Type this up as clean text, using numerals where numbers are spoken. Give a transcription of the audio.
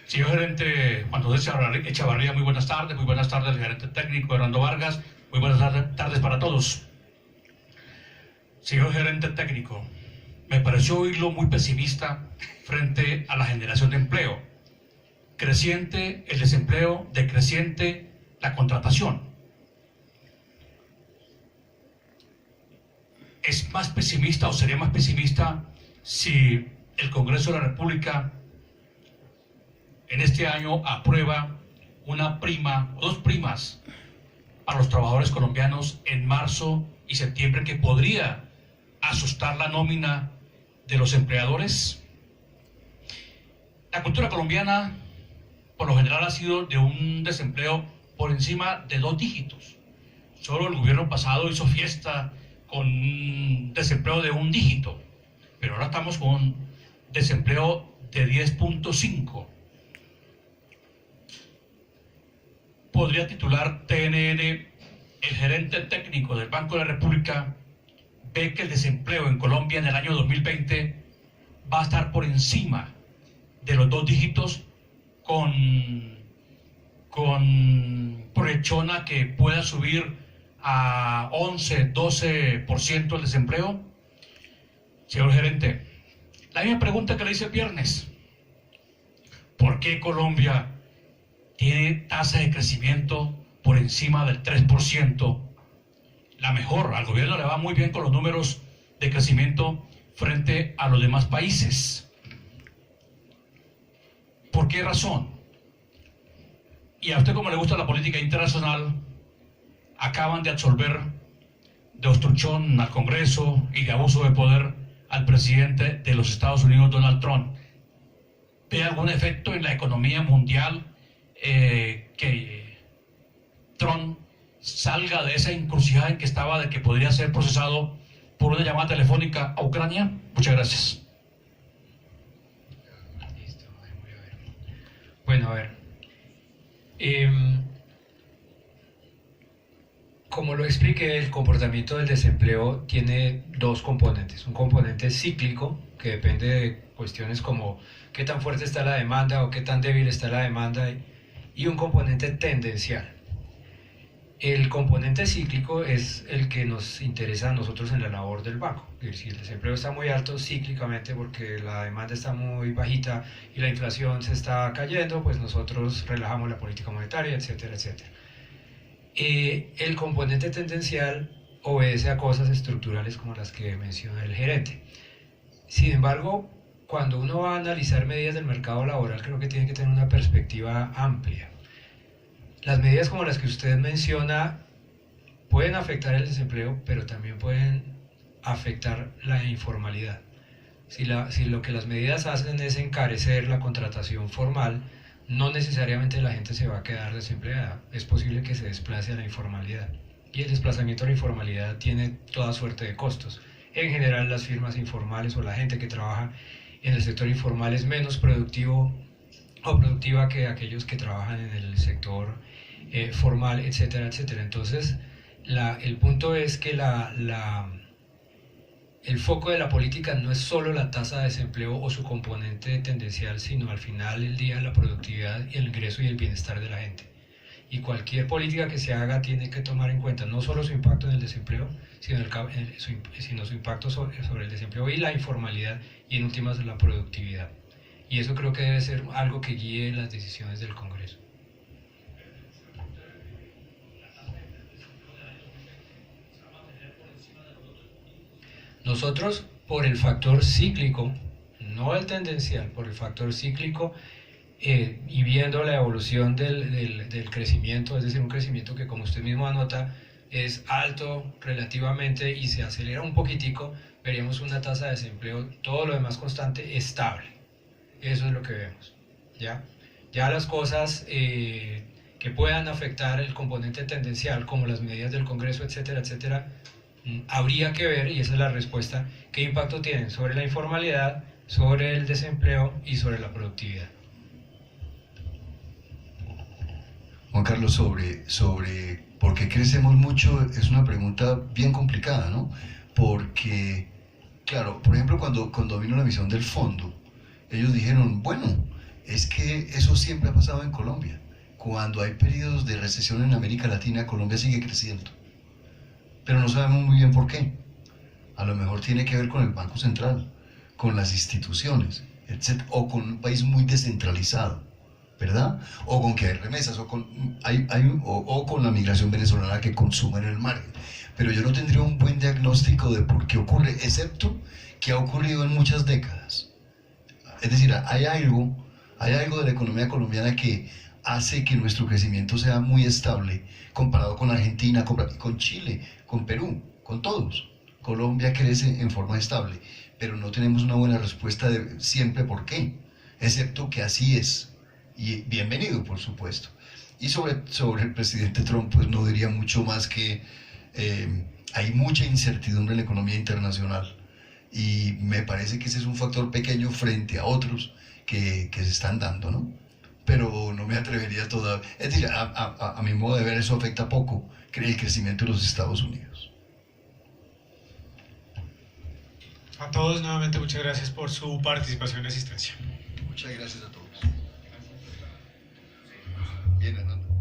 Señor gerente Juan José Echavarría, muy buenas tardes, gerente técnico Hernando Vargas, muy buenas tardes para todos. Señor gerente técnico, me pareció oírlo muy pesimista frente a la generación de empleo. Creciente el desempleo, decreciente la contratación. ¿Es más pesimista o sería más pesimista si el Congreso de la República en este año aprueba una prima o dos primas para los trabajadores colombianos en marzo y septiembre que podría asustar la nómina de los empleadores? La cultura colombiana por lo general ha sido de un desempleo por encima de 2 dígitos. Solo el gobierno pasado hizo fiesta con un desempleo de 1 dígito, pero ahora estamos con un desempleo de 10.5. Podría titular TNN: el gerente técnico del Banco de la República ve que el desempleo en Colombia en el año 2020 va a estar por encima de los 2 dígitos, con proyección que pueda subir a 11-12% el desempleo. Señor gerente, la misma pregunta que le hice el viernes: ¿por qué Colombia tiene tasa de crecimiento por encima del 3%? La mejor, al gobierno le va muy bien con los números de crecimiento frente a los demás países. ¿Por qué razón? Y a usted, como le gusta la política internacional, acaban de absolver de obstrucción al Congreso y de abuso de poder al presidente de los Estados Unidos, Donald Trump. ¿Ve algún efecto en la economía mundial que Trump salga de esa encrucijada en que estaba, de que podría ser procesado por una llamada telefónica a Ucrania? Muchas gracias. Bueno, a ver. Como lo expliqué, el comportamiento del desempleo tiene 2 componentes. Un componente cíclico, que depende de cuestiones como qué tan fuerte está la demanda o qué tan débil está la demanda, y un componente tendencial. El componente cíclico es el que nos interesa a nosotros en la labor del banco. Es decir, si el desempleo está muy alto cíclicamente porque la demanda está muy bajita y la inflación se está cayendo, pues nosotros relajamos la política monetaria, etcétera, etcétera. El componente tendencial obedece a cosas estructurales como las que menciona el gerente. Sin embargo, cuando uno va a analizar medidas del mercado laboral, creo que tiene que tener una perspectiva amplia. Las medidas como las que usted menciona pueden afectar el desempleo, pero también pueden afectar la informalidad. Si lo que las medidas hacen es encarecer la contratación formal, no necesariamente la gente se va a quedar desempleada. Es posible que se desplace a la informalidad. Y el desplazamiento a la informalidad tiene toda suerte de costos. En general, las firmas informales o la gente que trabaja en el sector informal es menos productivo o productiva que aquellos que trabajan en el sector formal, etcétera, etcétera. Entonces, el punto es que el foco de la política no es solo la tasa de desempleo o su componente tendencial, sino al final del día la productividad, el ingreso y el bienestar de la gente. Y cualquier política que se haga tiene que tomar en cuenta no solo su impacto en el desempleo, sino su impacto sobre el desempleo y la informalidad, y en últimas la productividad. Y eso creo que debe ser algo que guíe las decisiones del Congreso. Nosotros, por el factor cíclico, no el tendencial, por el factor cíclico, y viendo la evolución del crecimiento, es decir, un crecimiento que, como usted mismo anota, es alto relativamente y se acelera un poquitico, veríamos una tasa de desempleo, todo lo demás constante, estable. Eso es lo que vemos, ¿ya? Ya las cosas que puedan afectar el componente tendencial, como las medidas del Congreso, etcétera, etcétera, habría que ver, y esa es la respuesta, qué impacto tienen sobre la informalidad, sobre el desempleo y sobre la productividad. Juan Carlos, sobre por qué crecemos mucho, es una pregunta bien complicada, ¿no? Porque, claro, por ejemplo, cuando vino la misión del fondo, ellos dijeron, bueno, es que eso siempre ha pasado en Colombia. Cuando hay periodos de recesión en América Latina, Colombia sigue creciendo. Pero no sabemos muy bien por qué. A lo mejor tiene que ver con el Banco Central, con las instituciones, etc. O con un país muy descentralizado, ¿verdad? O con que hay remesas, o con la migración venezolana que consume en el mar. Pero yo no tendría un buen diagnóstico de por qué ocurre, excepto que ha ocurrido en muchas décadas. Es decir, hay algo de la economía colombiana que hace que nuestro crecimiento sea muy estable comparado con Argentina, con Chile, con Perú, con todos. Colombia crece en forma estable, pero no tenemos una buena respuesta de siempre por qué, excepto que así es. Y bienvenido, por supuesto. Y sobre el presidente Trump, pues no diría mucho más que hay mucha incertidumbre en la economía internacional y me parece que ese es un factor pequeño frente a otros que se están dando, ¿no? Pero no me atrevería todavía. Es decir, a mi modo de ver, eso afecta poco el crecimiento de los Estados Unidos. A todos, nuevamente, muchas gracias por su participación y asistencia. Muchas gracias a todos. Bien, Hernando.